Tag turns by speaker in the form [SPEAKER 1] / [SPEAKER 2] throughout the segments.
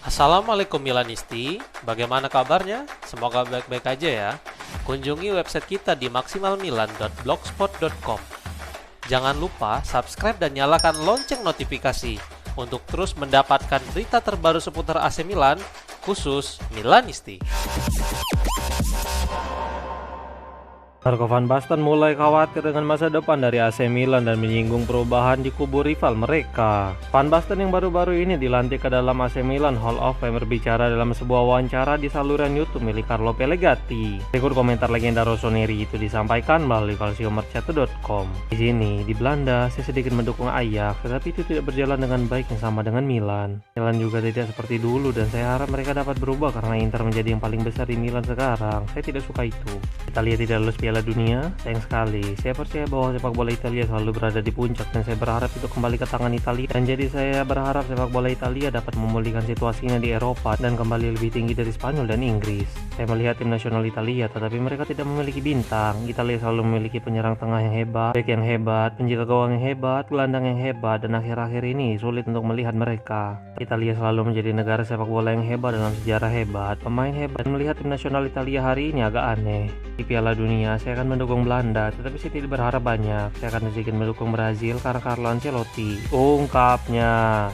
[SPEAKER 1] Assalamualaikum Milanisti, bagaimana kabarnya? Semoga baik-baik aja ya. Kunjungi website kita di maksimalmilan.blogspot.com. Jangan lupa subscribe dan nyalakan lonceng notifikasi untuk terus mendapatkan berita terbaru seputar AC Milan, khusus Milanisti.
[SPEAKER 2] Marco van Basten mulai khawatir dengan masa depan dari AC Milan dan menyinggung perubahan di kubu rival mereka. Van Basten yang baru-baru ini dilantik ke dalam AC Milan Hall of Fame berbicara dalam sebuah wawancara di saluran YouTube milik Carlo Pellegatti. Berikut komentar legenda Rossoneri itu disampaikan melalui calciomercato.com. Di sini, di Belanda, saya sedikit mendukung Ajax, tetapi itu tidak berjalan dengan baik yang sama dengan Milan. Milan juga tidak seperti dulu dan saya harap mereka dapat berubah karena Inter menjadi yang paling besar di Milan sekarang. Saya tidak suka itu. Italia tidak lulus Piala Dunia, sayang sekali. Saya percaya bahwa sepak bola Italia selalu berada di puncak dan saya berharap itu kembali ke tangan Italia, dan jadi saya berharap sepak bola Italia dapat memulihkan situasinya di Eropa dan kembali lebih tinggi dari Spanyol dan Inggris. Saya melihat tim nasional Italia, tetapi mereka tidak memiliki bintang. Italia selalu memiliki penyerang tengah yang hebat, bek yang hebat, penjaga gawang yang hebat, gelandang yang hebat, dan akhir-akhir ini sulit untuk melihat mereka. Italia selalu menjadi negara sepak bola yang hebat dalam sejarah hebat, pemain hebat, dan melihat tim nasional Italia hari ini agak aneh. Di Piala Dunia, saya akan mendukung Belanda, tetapi saya tidak berharap banyak. Saya akan sedikit mendukung Brazil karena Carlo Ancelotti, ungkapnya.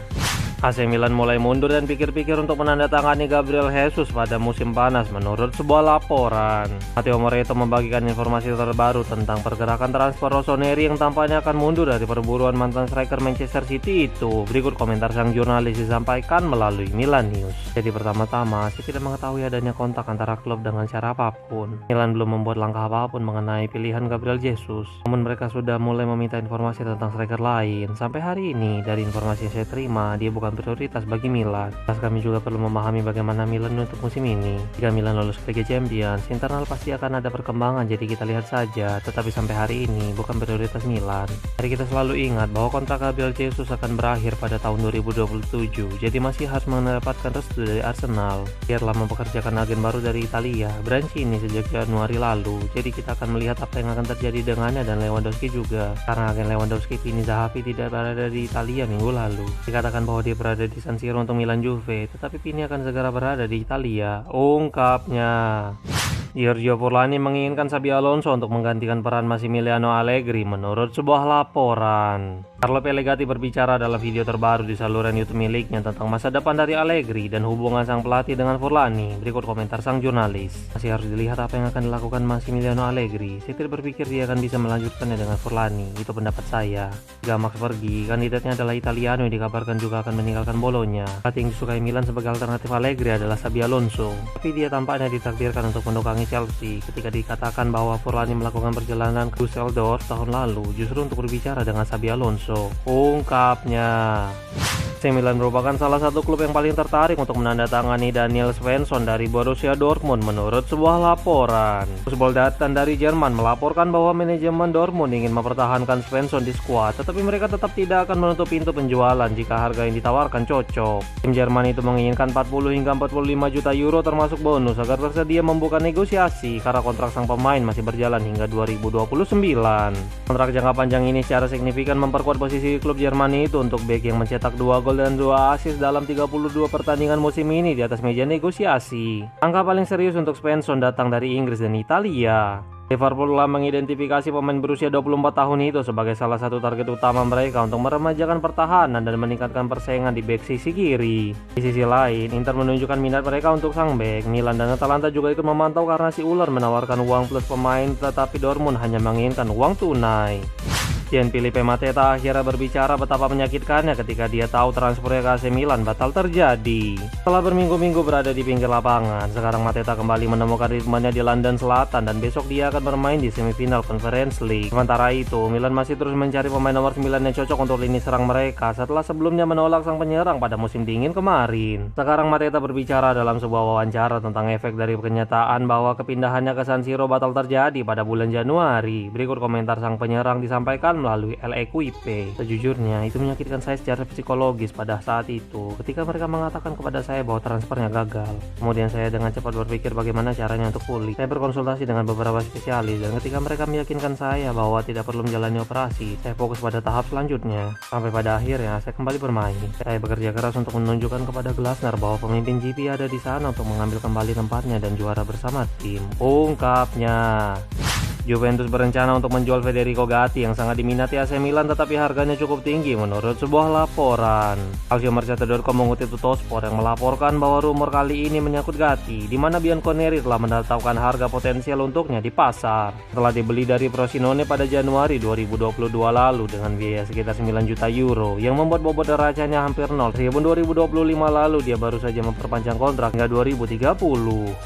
[SPEAKER 2] AC Milan mulai mundur dan pikir-pikir untuk menandatangani Gabriel Jesus pada musim panas menurut sebuah laporan. Matteo Moretto membagikan informasi terbaru tentang pergerakan transfer Rossoneri yang tampaknya akan mundur dari perburuan mantan striker Manchester City itu. Berikut komentar sang jurnalis disampaikan melalui Milan News. Jadi pertama-tama, saya tidak mengetahui adanya kontak antara klub dengan cara apapun. Milan belum membuat langkah apapun mengenai pilihan Gabriel Jesus. Namun mereka sudah mulai meminta informasi tentang striker lain. Sampai hari ini, dari informasi yang saya terima, dia bukan prioritas bagi Milan. Kami juga perlu memahami bagaimana Milan untuk musim ini. Jika Milan lolos ke Liga Champions, internal pasti akan ada perkembangan, jadi kita lihat saja. Tetapi sampai hari ini bukan prioritas Milan. Mari kita selalu ingat bahwa kontrak Gabriel Jesus akan berakhir pada tahun 2027, jadi masih harus mendapatkan restu dari Arsenal. Dia telah mempekerjakan agen baru dari Italia, Brancini, sejak Januari lalu. Jadi kita akan melihat apa yang akan terjadi dengannya dan Lewandowski juga. Karena agen Lewandowski Pini Zahavi tidak berada di Italia minggu lalu. Dikatakan bahwa dia berada di San Siro untuk Milan Juve, tetapi Pini akan segera berada di Italia, ungkapnya. Giorgio Furlani menginginkan Xabi Alonso untuk menggantikan peran Massimiliano Allegri menurut sebuah laporan. Carlo Pellegatti berbicara dalam video terbaru di saluran YouTube miliknya tentang masa depan dari Allegri dan hubungan sang pelatih dengan Furlani. Berikut komentar sang jurnalis. Masih harus dilihat apa yang akan dilakukan Massimiliano Allegri. Saya tidak berpikir dia akan bisa melanjutkannya dengan Furlani. Itu pendapat saya. Jika Max pergi, kandidatnya adalah Italiano yang dikabarkan juga akan meninggalkan Bolonya. Pelatih yang disukai Milan sebagai alternatif Allegri adalah Xabi Alonso. Tapi dia tampaknya ditakdirkan untuk mendukangi Chelsea ketika dikatakan bahwa Furlani melakukan perjalanan ke Düsseldorf tahun lalu justru untuk berbicara dengan Xabi Alonso, ungkapnya. AC Milan merupakan salah satu klub yang paling tertarik untuk menandatangani Daniel Svensson dari Borussia Dortmund menurut sebuah laporan. Fußballdata dari Jerman melaporkan bahwa manajemen Dortmund ingin mempertahankan Svensson di skuad, tetapi mereka tetap tidak akan menutup pintu penjualan jika harga yang ditawarkan cocok. Tim Jerman itu menginginkan 40 hingga 45 juta euro termasuk bonus agar bersedia membuka negosiasi karena kontrak sang pemain masih berjalan hingga 2029. Kontrak jangka panjang ini secara signifikan memperkuat posisi klub Jerman itu untuk bek yang mencetak 2 gol dan 2 assist dalam 32 pertandingan musim ini di atas meja negosiasi. Angka paling serius untuk Svensson datang dari Inggris dan Italia. Liverpool telah mengidentifikasi pemain berusia 24 tahun itu sebagai salah satu target utama mereka untuk meremajakan pertahanan dan meningkatkan persaingan di bek sisi kiri. Di sisi lain, Inter menunjukkan minat mereka untuk sang bek. Milan dan Atalanta juga ikut memantau karena si ular menawarkan uang plus pemain, tetapi Dortmund hanya menginginkan uang tunai. Gian Filipe Mateta akhirnya berbicara betapa menyakitkannya ketika dia tahu transfernya ke AC Milan batal terjadi. Setelah berminggu-minggu berada di pinggir lapangan, sekarang Mateta kembali menemukan ritmenya di London Selatan dan besok dia akan bermain di semifinal Conference League. Sementara itu, Milan masih terus mencari pemain nomor 9 yang cocok untuk lini serang mereka setelah sebelumnya menolak sang penyerang pada musim dingin kemarin. Sekarang Mateta berbicara dalam sebuah wawancara tentang efek dari kenyataan bahwa kepindahannya ke San Siro batal terjadi pada bulan Januari. Berikut komentar sang penyerang disampaikan melalui El Equipe. Sejujurnya itu menyakitkan saya secara psikologis pada saat itu ketika mereka mengatakan kepada saya bahwa transfernya gagal. Kemudian saya dengan cepat berpikir bagaimana caranya untuk pulih. Saya berkonsultasi dengan beberapa spesialis dan ketika mereka meyakinkan saya bahwa tidak perlu menjalani operasi, saya fokus pada tahap selanjutnya. Sampai pada akhirnya saya kembali bermain. Saya bekerja keras untuk menunjukkan kepada Glasner bahwa pemimpin GP ada di sana untuk mengambil kembali tempatnya dan juara bersama tim. Ungkapnya. Juventus berencana untuk menjual Federico Gatti yang sangat diminati AC Milan tetapi harganya cukup tinggi menurut sebuah laporan. Calciomercato.com mengutip Tuttosport yang melaporkan bahwa rumor kali ini menyangkut Gatti, di mana Bianconeri telah menetapkan harga potensial untuknya di pasar. Setelah dibeli dari Frosinone pada Januari 2022 lalu dengan biaya sekitar 9 juta euro yang membuat bobot derajanya hampir nol. Meskipun 2025 lalu dia baru saja memperpanjang kontrak hingga 2030.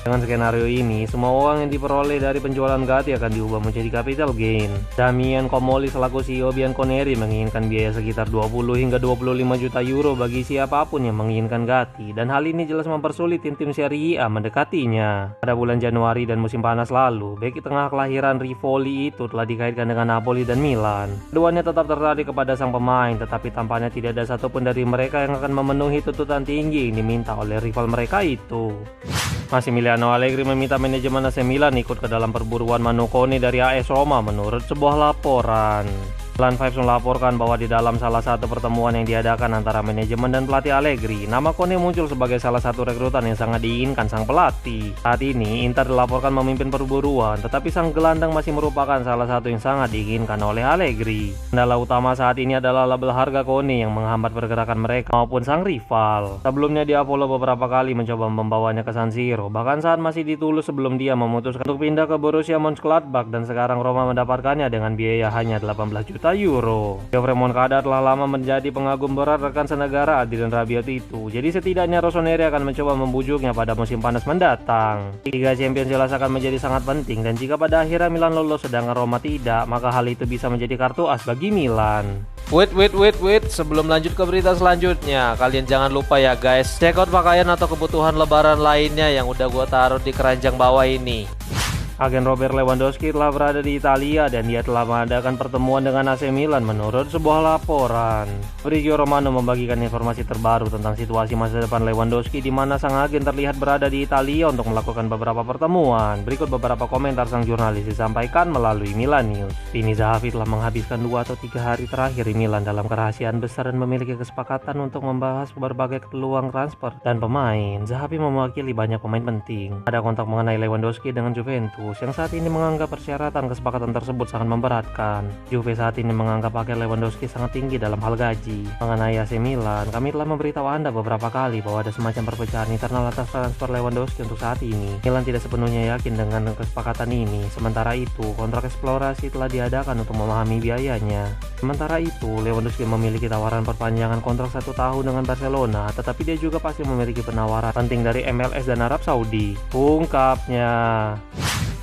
[SPEAKER 2] Dengan skenario ini, semua uang yang diperoleh dari penjualan Gatti akan diubah menjadi capital gain. Damian Comoli selaku CEO Bianconeri menginginkan biaya sekitar 20 hingga 25 juta euro bagi siapapun yang menginginkan Gatti, dan hal ini jelas mempersulit tim-tim Serie A mendekatinya. Pada bulan Januari dan musim panas lalu, bek tengah kelahiran Rivoli itu telah dikaitkan dengan Napoli dan Milan. Keduanya tetap tertarik kepada sang pemain, tetapi tampaknya tidak ada satupun dari mereka yang akan memenuhi tuntutan tinggi yang diminta oleh rival mereka itu. Massimiliano Allegri meminta manajemen AC Milan ikut ke dalam perburuan Manu Kone dari AS Roma menurut sebuah laporan. Milan Vibes melaporkan bahwa di dalam salah satu pertemuan yang diadakan antara manajemen dan pelatih Allegri, nama Kone muncul sebagai salah satu rekrutan yang sangat diinginkan sang pelatih. Saat ini Inter dilaporkan memimpin perburuan, tetapi sang gelandang masih merupakan salah satu yang sangat diinginkan oleh Allegri. Kendala utama saat ini adalah label harga Kone yang menghambat pergerakan mereka maupun sang rival. Sebelumnya di Apollo beberapa kali mencoba membawanya ke San Siro, bahkan saat masih di Toulouse sebelum dia memutuskan untuk pindah ke Borussia Mönchengladbach, dan sekarang Roma mendapatkannya dengan biaya hanya 18 juta euro. Geoffrey Moncada telah lama menjadi pengagum berat rekan senegara Adrien Rabiot itu, jadi setidaknya Rossoneri akan mencoba membujuknya pada musim panas mendatang. Liga Champions jelas akan menjadi sangat penting, dan jika pada akhirnya Milan lolos sedangkan Roma tidak, maka hal itu bisa menjadi kartu as bagi Milan.
[SPEAKER 1] Wait, sebelum lanjut ke berita selanjutnya, kalian jangan lupa ya guys, check out pakaian atau kebutuhan lebaran lainnya yang udah gua taruh di keranjang bawah ini.
[SPEAKER 2] Agen Robert Lewandowski telah berada di Italia dan dia telah mengadakan pertemuan dengan AC Milan menurut sebuah laporan. Fabrizio Romano membagikan informasi terbaru tentang situasi masa depan Lewandowski, di mana sang agen terlihat berada di Italia untuk melakukan beberapa pertemuan. Berikut beberapa komentar sang jurnalis disampaikan melalui Milan News. Vini Zahavi telah menghabiskan 2 atau 3 hari terakhir di Milan dalam kerahasiaan besar dan memiliki kesepakatan untuk membahas berbagai peluang transfer dan pemain. Zahavi mewakili banyak pemain penting. Ada kontak mengenai Lewandowski dengan Juventus yang saat ini menganggap persyaratan kesepakatan tersebut sangat memberatkan. Juve saat ini menganggap paket Lewandowski sangat tinggi dalam hal gaji. Mengenai AC Milan, kami telah memberitahu Anda beberapa kali bahwa ada semacam perpecahan internal atas transfer Lewandowski untuk saat ini. Milan tidak sepenuhnya yakin dengan kesepakatan ini. Sementara itu, kontrak eksplorasi telah diadakan untuk memahami biayanya. Sementara itu, Lewandowski memiliki tawaran perpanjangan kontrak 1 tahun dengan Barcelona, tetapi dia juga pasti memiliki penawaran penting dari MLS dan Arab Saudi. Ungkapnya.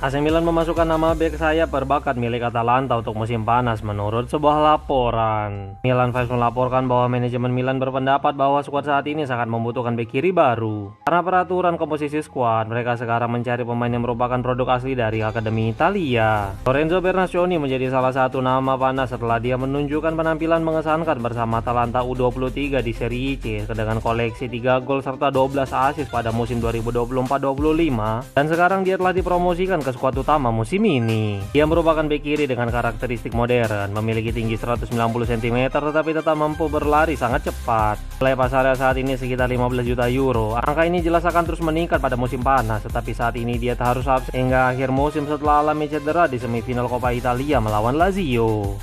[SPEAKER 2] AC Milan memasukkan nama bek sayap berbakat milik Atalanta untuk musim panas menurut sebuah laporan. Milan Vibes melaporkan bahwa manajemen Milan berpendapat bahwa skuad saat ini sangat membutuhkan bek kiri baru. Karena peraturan komposisi skuad, mereka sekarang mencari pemain yang merupakan produk asli dari Akademi Italia. Lorenzo Bernasconi menjadi salah satu nama panas setelah dia menunjukkan penampilan mengesankan bersama Atalanta U23 di Serie C dengan koleksi 3 gol serta 12 assist pada musim 2024-25, dan sekarang dia telah dipromosikan ke skuad utama musim ini. Dia merupakan bek kiri dengan karakteristik modern, memiliki tinggi 190 cm tetapi tetap mampu berlari sangat cepat. Nilai pasarnya saat ini sekitar 15 juta euro. Angka ini jelas akan terus meningkat pada musim panas, tetapi saat ini dia harus absen hingga akhir musim setelah alami cedera di semifinal Coppa Italia melawan Lazio.